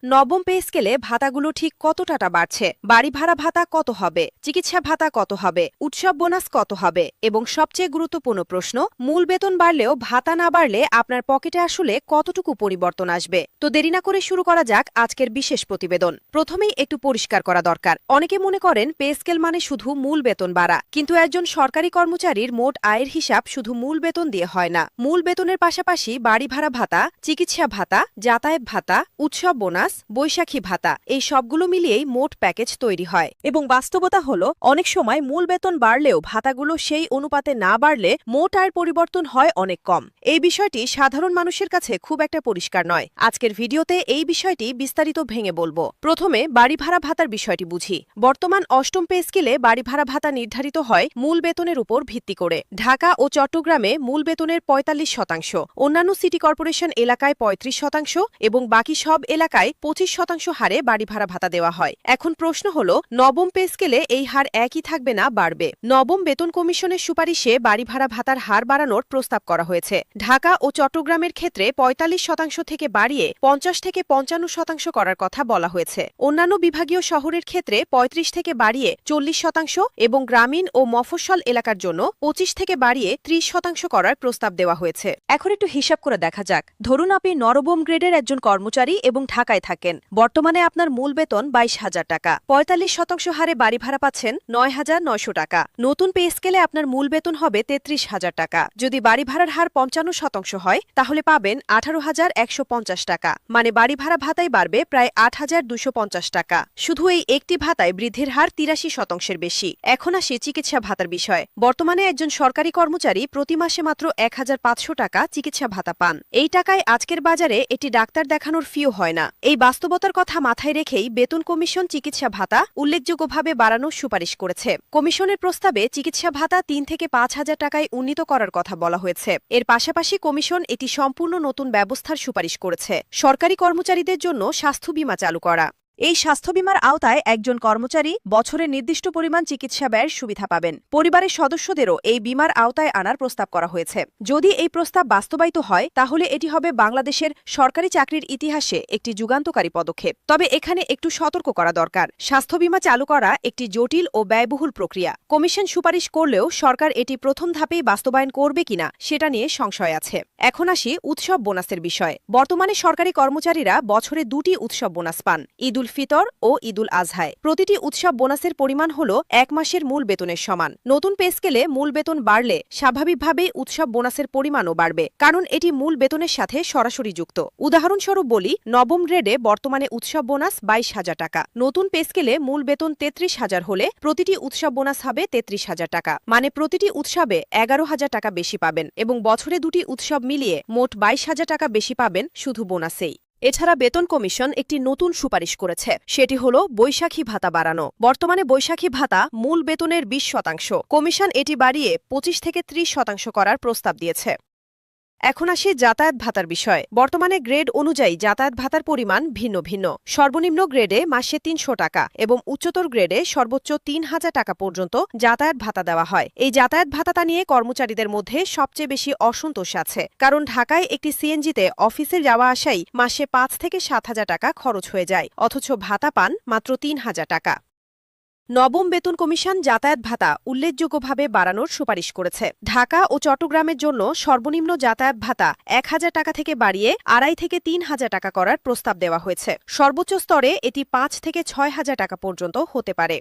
নবম পে স্কেলে ভাতাগুলো ঠিক কত টাকা বাড়ছে, বাড়ি ভাড়া ভাতা কত হবে, চিকিৎসা ভাতা কত হবে, উৎসব বোনাস কত হবে এবং সবচেয়ে গুরুত্বপূর্ণ প্রশ্ন, মূল বেতন বাড়লেও ভাতা না বাড়লে আপনার পকেটে আসলে কতটুকু পরিবর্তন আসবে। তো দেরি না করে শুরু করা যাক আজকের বিশেষ প্রতিবেদন। প্রথমেই একটু পরিষ্কার করা দরকার। অনেকে মনে করেন পে স্কেল মানে শুধু মূল বেতন বাড়া, কিন্তু একজন সরকারি কর্মচারীর মোট আয়ের হিসাব শুধু মূল বেতন দিয়ে হয় না। মূল বেতনের পাশাপাশি বাড়ি ভাড়া ভাতা, চিকিৎসা ভাতা, যাতায়াত ভাতা, উৎসব বোনাস, বৈশাখী ভাতা এই সবগুলো মিলিয়েই মোট প্যাকেজ তৈরি হয়। এবং বাস্তবতা হলো অনেক সময় মূল বেতন বাড়লেও ভাতাগুলো সেই অনুপাতে না বাড়লে মোট আয়ের পরিবর্তন হয় অনেক কম। এই বিষয়টি সাধারণ মানুষের কাছে খুব একটা পরিষ্কার নয়। আজকের ভিডিওতে এই বিষয়টি বিস্তারিত ভেঙে বলবো। প্রথমে বাড়ি ভাড়া ভাতার বিষয়টি বুঝি। বর্তমান অষ্টম পে স্কেলে বাড়ি ভাড়া ভাতা নির্ধারিত হয় মূল বেতনের উপর ভিত্তি করে। ঢাকা ও চট্টগ্রামে মূল বেতনের ৪৫%, অন্যান্য সিটি কর্পোরেশন এলাকায় ৩৫% এবং বাকি সব এলাকায় ২৫% হারে বাড়ি ভাড়া ভাতা দেওয়া হয়। এখন প্রশ্ন হল, নবম পে স্কেলে এই হার একই থাকবে না বাড়বে? নবম বেতন কমিশনের সুপারিশে বাড়ি ভাড়া ভাতার হার বাড়ানোর প্রস্তাব করা হয়েছে। ঢাকা ও চট্টগ্রামের ক্ষেত্রে ৪৫% থেকে বাড়িয়ে ৫০ থেকে ৫৫% করার কথা বলা হয়েছে। অন্যান্য বিভাগীয় শহরের ক্ষেত্রে ৩৫ থেকে বাড়িয়ে ৪০% এবং গ্রামীণ ও মফস্বল এলাকার জন্য ২৫ থেকে বাড়িয়ে ৩০% করার প্রস্তাব দেওয়া হয়েছে। এখন একটু হিসাব করে দেখা যাক। ধরুন আপনি নবম গ্রেডের একজন কর্মচারী এবং ঢাকায় থাকেন। বর্তমানে আপনার মূল বেতন ২২,০০০ টাকা। ৪৫% হারে বাড়ি ভাড়া পাচ্ছেন ৯,৯০০ টাকা। নতুন পে স্কেলে আপনার মূল বেতন হবে ৩৩,০০০ টাকা। যদি বাড়ি ভাড়ার হার ৫৫% হয় তাহলে পাবেন ১৮,১৫০ টাকা। মানে বাড়ি ভাড়া ভাতাই বাড়বে প্রায় ৮,২৫০ টাকা। শুধু এই একটি ভাতায় বৃদ্ধির হার ৮৩% বেশি। এখন আসি চিকিৎসা ভাতার বিষয়। বর্তমানে একজন সরকারি কর্মচারী প্রতি মাসে মাত্র ১,৫০০ টাকা চিকিৎসা ভাতা পান। এই টাকায় আজকের বাজারে এটি ডাক্তার দেখানোর ফিও হয় না। এই বাস্তবতার কথা মাথায় রেখেই বেতন কমিশন চিকিৎসা ভাতা উল্লেখযোগ্যভাবে বাড়ানোর সুপারিশ করেছে। কমিশনের প্রস্তাবে চিকিৎসা ভাতা ৩ থেকে ৫,০০০ টাকায় উন্নীত করার কথা বলা হয়েছে। এর পাশাপাশি কমিশন এটি সম্পূর্ণ নতুন ব্যবস্থার সুপারিশ করেছে, সরকারি কর্মচারীদের জন্য স্বাস্থ্য বীমা চালু করা। এই স্বাস্থ্য বীমার আওতায় একজন কর্মচারী বছরে নির্দিষ্ট পরিমাণ চিকিৎসা ব্যয়ের সুবিধা পাবেন। পরিবারের সদস্যদেরও এই বীমার আওতায় আনার প্রস্তাব করা হয়েছে। যদি এই প্রস্তাব বাস্তবায়িত হয় তাহলে এটি হবে বাংলাদেশের সরকারি চাকরির ইতিহাসে একটি যুগান্তকারী পদক্ষেপ। তবে এখানে একটু সতর্ক করা দরকার। স্বাস্থ্য বীমা চালু করা একটি জটিল ও ব্যয়বহুল প্রক্রিয়া। কমিশন সুপারিশ করলেও সরকার এটি প্রথম ধাপেই বাস্তবায়ন করবে কিনা সেটা নিয়ে সংশয় আছে। এখন আসি উৎসব বোনাসের বিষয়ে। বর্তমানে সরকারি কর্মচারীরা বছরে ২টি উৎসব বোনাস পান, ঈদুল ফিতর ও ঈদুল আজহায়। প্রতিটি উৎসব বোনাসের পরিমাণ হল ১ মাসের মূল বেতনের সমান। নতুন পে স্কেলে মূল বেতন বাড়লে স্বাভাবিকভাবেই উৎসব বোনাসের পরিমাণও বাড়বে, কারণ এটি মূল বেতনের সাথে সরাসরি যুক্ত। উদাহরণস্বরূপ বলি, নবম গ্রেডে বর্তমানে উৎসব বোনাস ২২,০০০ টাকা। নতুন পে স্কেলে মূল বেতন ৩৩,০০০ হলে প্রতিটি উৎসব বোনাস হবে ৩৩,০০০ টাকা। মানে প্রতিটি উৎসবে ১১,০০০ টাকা বেশি পাবেন এবং বছরে দুটি উৎসব মিলিয়ে মোট ২২,০০০ টাকা বেশি পাবেন শুধু বোনাসেই। এছাড়া বেতন কমিশন একটি নতুন সুপারিশ করেছে, সেটি হল বৈশাখী ভাতা বাড়ানো। বর্তমানে বৈশাখী ভাতা মূল বেতনের ২০%। কমিশন এটি বাড়িয়ে ২৫ থেকে ৩০% করার প্রস্তাব দিয়েছে। এখন আসি যাতায়াত ভাতার বিষয়। বর্তমানে গ্রেড অনুযায়ী যাতায়াত ভাতার পরিমাণ ভিন্ন ভিন্ন। সর্বনিম্ন গ্রেডে মাসে ৩০০ টাকা এবং উচ্চতর গ্রেডে সর্বোচ্চ ৩,০০০ টাকা পর্যন্ত যাতায়াত ভাতা দেওয়া হয়। এই যাতায়াত ভাতা নিয়ে কর্মচারীদের মধ্যে সবচেয়ে বেশি অসন্তোষ আছে, কারণ ঢাকায় একটি সিএনজিতে অফিসে যাওয়া আসাই মাসে ৫ থেকে ৭,০০০ টাকা খরচ হয়ে যায়, অথচ ভাতা পান মাত্র ৩,০০০ টাকা। নবম বেতন কমিশন যাতায়াত ভাতা উল্লেখযোগ্যভাবে বাড়ানোর সুপারিশ করেছে। ঢাকা ও চট্টগ্রামের জন্য সর্বনিম্ন যাতায়াত ভাতা ১,০০০ টাকা থেকে বাড়িয়ে ২,৫০০ থেকে ৩,০০০ টাকা করার প্রস্তাব দেওয়া হয়েছে। সর্বোচ্চ স্তরে এটি ৫ থেকে ৬,০০০ টাকা পর্যন্ত হতে পারে।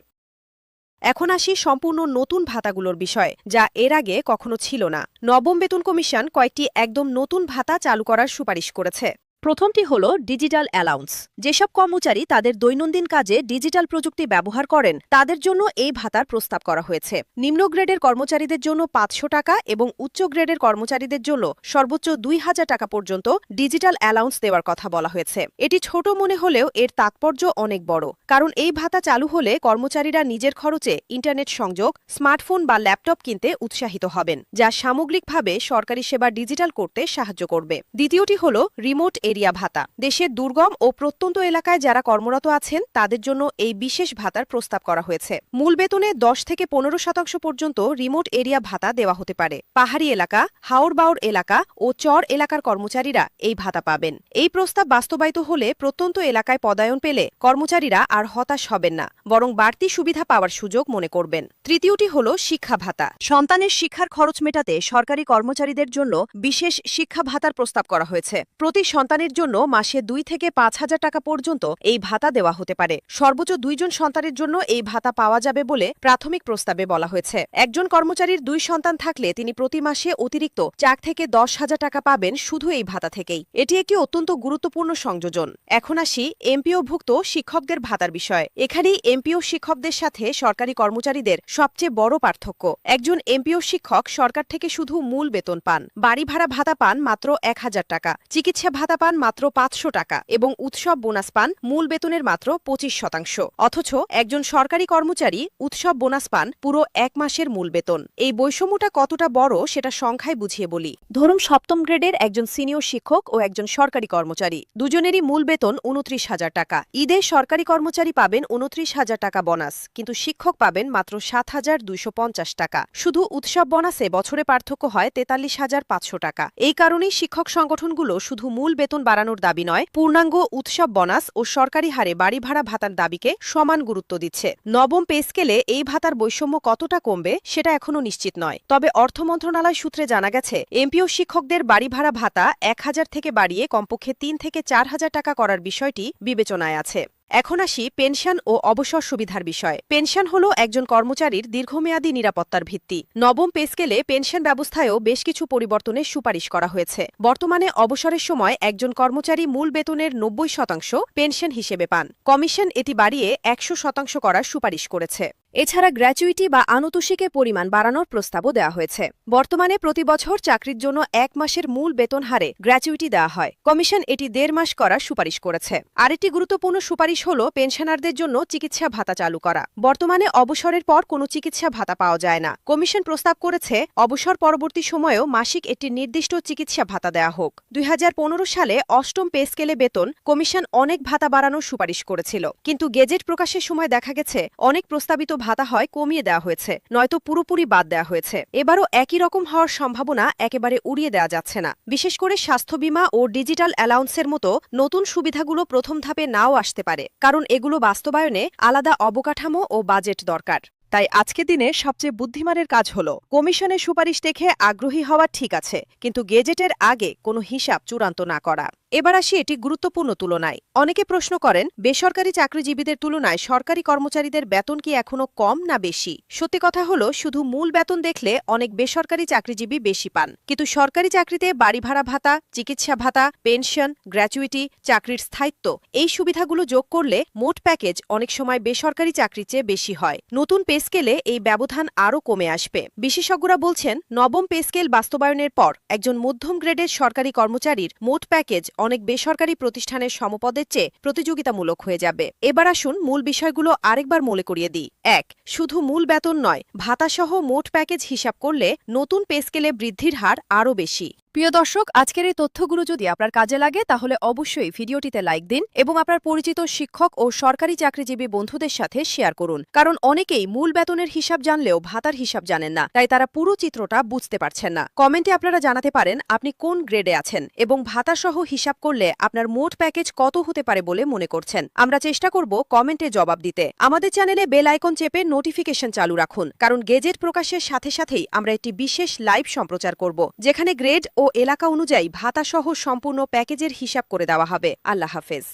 এখন আসি সম্পূর্ণ নতুন ভাতাগুলোর বিষয়, যা এর আগে কখনো ছিল না। নবম বেতন কমিশন কয়েকটি একদম নতুন ভাতা চালু করার সুপারিশ করেছে। প্রথমটি হল ডিজিটাল অ্যালাউন্স। যেসব কর্মচারী তাদের দৈনন্দিন কাজে ডিজিটাল প্রযুক্তি ব্যবহার করেন তাদের জন্য এই ভাতার প্রস্তাব করা হয়েছে। নিম্ন গ্রেডের কর্মচারীদের জন্য ৫০০ টাকা এবং উচ্চ গ্রেডের কর্মচারীদের জন্য সর্বোচ্চ ২,০০০ টাকা পর্যন্ত ডিজিটাল অ্যালাউন্স দেওয়ার কথা বলা হয়েছে। এটি ছোট মনে হলেও এর তাৎপর্য অনেক বড়, কারণ এই ভাতা চালু হলে কর্মচারীরা নিজের খরচে ইন্টারনেট সংযোগ, স্মার্টফোন বা ল্যাপটপ কিনতে উৎসাহিত হবেন, যা সামগ্রিকভাবে সরকারি সেবা ডিজিটাল করতে সাহায্য করবে। দ্বিতীয়টি হল রিমোট এরিয়া ভাতা। দেশের দুর্গম ও প্রত্যন্ত এলাকায় যারা কর্মরত আছেন তাদের জন্য এই বিশেষ ভাতার প্রস্তাব করা হয়েছে। মূল বেতনে 10 থেকে 15% পর্যন্ত রিমোট এরিয়া ভাতা দেওয়া হতে পারে। পাহাড়ি এলাকা, হাওর-বাওর এলাকা ও চর এলাকার কর্মচারীরা এই ভাতা পাবেন। এই প্রস্তাব বাস্তবায়িত হলে প্রত্যন্ত এলাকায় পদায়ন পেলে কর্মচারীরা আর হতাশ হবেন না, বরং বাড়তি সুবিধা পাওয়ার সুযোগ মনে করবেন। তৃতীয়টি হল শিক্ষা ভাতা। সন্তানের শিক্ষার খরচ মেটাতে সরকারি কর্মচারীদের জন্য বিশেষ শিক্ষা ভাতার প্রস্তাব করা হয়েছে। প্রতি সন্তানের জন্য মাসে 2 থেকে 5,000 টাকা পর্যন্ত এই ভাতা দেওয়া হতে পারে। সর্বোচ্চ 2 জন সন্তানের জন্য এই ভাতা পাওয়া যাবে বলে প্রাথমিক প্রস্তাবে বলা হয়েছে। একজন কর্মচারীর 2 সন্তান থাকলে তিনি প্রতি মাসে অতিরিক্ত 4 থেকে 10,000 টাকা পাবেন শুধু এই ভাতা থেকেই। এটি একটি অত্যন্ত গুরুত্বপূর্ণ সংযোজন। এখন আসি এমপিওভুক্ত শিক্ষকদের ভাতার বিষয়ে। এখানেই এমপিও শিক্ষকদের সাথে সরকারি কর্মচারীদের সবচেয়ে বড় পার্থক্য। একজন এমপিও শিক্ষক সরকার থেকে শুধু মূল বেতন পান, বাড়ি ভাড়া ভাতা পান মাত্র 1,000 টাকা, চিকিৎসা ভাতা পান মাত্র 500 টাকা এবং উৎসব বোনাস পান মূল বেতনের মাত্র 25%। অথচ একজন সরকারি কর্মচারী উৎসব বোনাস পান পুরো 1 মাসের মূল বেতন। এই বৈষম্যটা কতটা বড় সেটা সংখ্যায় বুঝিয়ে বলি। ধরুন 7ম গ্রেডের একজন সিনিয়র শিক্ষক ও একজন সরকারি কর্মচারী, দুজনেরই মূল বেতন 29,000 টাকা। ঈদে সরকারি কর্মচারী পাবেন 29,000 টাকা বোনাস, কিন্তু শিক্ষক পাবেন মাত্র 7,250 টাকা। শুধু উৎসব বোনাসে বছরে পার্থক্য হয় 43,500 টাকা। এই কারণেই শিক্ষক সংগঠনগুলো শুধু মূল বেতন বাড়ানোর দাবি নয়, পূর্ণাঙ্গ উৎসব বোনাস ও সরকারি হারে বাড়ি ভাড়া ভাতার দাবিকে সমান গুরুত্ব দিচ্ছে। নবম পে স্কেলে এই ভাতার বৈষম্য কতটা কমবে সেটা এখনো নিশ্চিত নয়। তবে অর্থ মন্ত্রণালয় সূত্রে জানা গেছে, এমপিও শিক্ষকদের বাড়ি ভাড়া ভাতা 1,000 থেকে বাড়িয়ে কমপক্ষে 3 থেকে 4,000 টাকা করার বিষয়টি বিবেচনায় আছে। এখন আসি পেনশন ও অবসর সুবিধার বিষয়ে। পেনশন হল একজন কর্মচারীর দীর্ঘমেয়াদী নিরাপত্তার ভিত্তি। নবম পে স্কেলে পেনশন ব্যবস্থায়ও বেশ কিছু পরিবর্তনের সুপারিশ করা হয়েছে। বর্তমানে অবসরের সময় একজন কর্মচারী মূল বেতনের 90% পেনশন হিসেবে পান। কমিশন এটি বাড়িয়ে 100% করার সুপারিশ করেছে। এছাড়া গ্র্যাচুইটি বা আনুতোষিকের পরিমাণ বাড়ানোর প্রস্তাবও দেওয়া হয়েছে। বর্তমানে প্রতি বছর চাকরির জন্য 1 মাসের মূল বেতন হারে গ্র্যাচুইটি দেওয়া হয়। কমিশন এটি 1.5 মাস করার সুপারিশ করেছে। আরেকটি গুরুত্বপূর্ণ সুপারিশ হল পেনশনারদের জন্য চিকিৎসা ভাতা চালু করা। বর্তমানে অবসরের পর কোনো চিকিৎসা ভাতা পাওয়া যায় না। কমিশন প্রস্তাব করেছে অবসর পরবর্তী সময়েও মাসিক একটি নির্দিষ্ট চিকিৎসা ভাতা দেওয়া হোক। 2015 সালে 8ম পে স্কেলে বেতন কমিশন অনেক ভাতা বাড়ানোর সুপারিশ করেছিল, কিন্তু গেজেট প্রকাশের সময় দেখা গেছে অনেক প্রস্তাবিত ভাতা হয় কমিয়ে দেওয়া হয়েছে, নয়তো পুরোপুরি বাদ দেওয়া হয়েছে। এবারও একই রকম হওয়ার সম্ভাবনা একেবারে উড়িয়ে দেওয়া যাচ্ছে না। বিশেষ করে স্বাস্থ্য বীমা ও ডিজিটাল অ্যালাউন্সের মতো নতুন সুবিধাগুলো প্রথম ধাপে নাও আসতে পারে, কারণ এগুলো বাস্তবায়নে আলাদা অবকাঠামো ও বাজেট দরকার। তাই আজকের দিনে সবচেয়ে বুদ্ধিমানের কাজ হল কমিশনের সুপারিশ দেখে আগ্রহী হওয়া ঠিক আছে, কিন্তু গেজেটের আগে কোনো হিসাব চূড়ান্ত না করা। এবার আসি এটি গুরুত্বপূর্ণ তুলনায়। অনেকে প্রশ্ন করেন, বেসরকারি চাকরিজীবীদের তুলনায় সরকারি কর্মচারীদের বেতন কি এখনো কম না বেশি? সত্যি কথা হলো, শুধু মূল বেতন দেখলে অনেক বেসরকারি চাকরিজীবী বেশি পান, কিন্তু সরকারি চাকরিতে বাড়ি ভাড়া ভাতা, চিকিৎসা ভাতা, পেনশন, গ্র্যাচুইটি, চাকরির স্থায়িত্ব এই সুবিধাগুলো যোগ করলে মোট প্যাকেজ অনেক সময় বেসরকারি চাকরির চেয়ে বেশি হয়। নতুন পে স্কেলে এই ব্যবধান আরও কমে আসবে। বিশেষজ্ঞরা বলছেন, নবম পে স্কেল বাস্তবায়নের পর একজন মধ্যম গ্রেডের সরকারি কর্মচারীর মোট প্যাকেজ অনেক বেসরকারি প্রতিষ্ঠানের সমপদের চেয়ে প্রতিযোগিতামূলক হয়ে যাবে। এবার আসুন মূল বিষয়গুলো আরেকবার মনে করিয়ে দিই। 1. শুধু মূল বেতন নয়, ভাতাসহ মোট প্যাকেজ হিসাব করলে নতুন পে স্কেলে বৃদ্ধির হার আরও বেশি। প্রিয় দর্শক, আজকের এই তথ্যগুলো যদি আপনার কাজে লাগে তাহলে অবশ্যই ভিডিওটিতে লাইক দিন এবং আপনার পরিচিত শিক্ষক ও সরকারি চাকরিজীবী বন্ধুদের সাথে শেয়ার করুন, কারণ অনেকেই মূল বেতনের হিসাব জানলেও ভাতার হিসাব জানেন না, তাই তারা পুরো চিত্রটা বুঝতে পারছেন না। কমেন্টে আপনারা জানাতে পারেন আপনি কোন গ্রেডে আছেন এবং ভাতাসহ হিসাব করলে আপনার মোট প্যাকেজ কত হতে পারে বলে মনে করছেন। আমরা চেষ্টা করব কমেন্টে জবাব দিতে। আমাদের চ্যানেলে বেল আইকন চেপে নোটিফিকেশন চালু রাখুন, কারণ গেজেট প্রকাশের সাথে সাথেই আমরা একটি বিশেষ লাইভ সম্প্রচার করব, যেখানে গ্রেড ও এলাকা অনুযায়ী ভাতাসহ সম্পূর্ণ প্যাকেজের হিসাব করে দেওয়া হবে। আল্লাহ হাফেজ।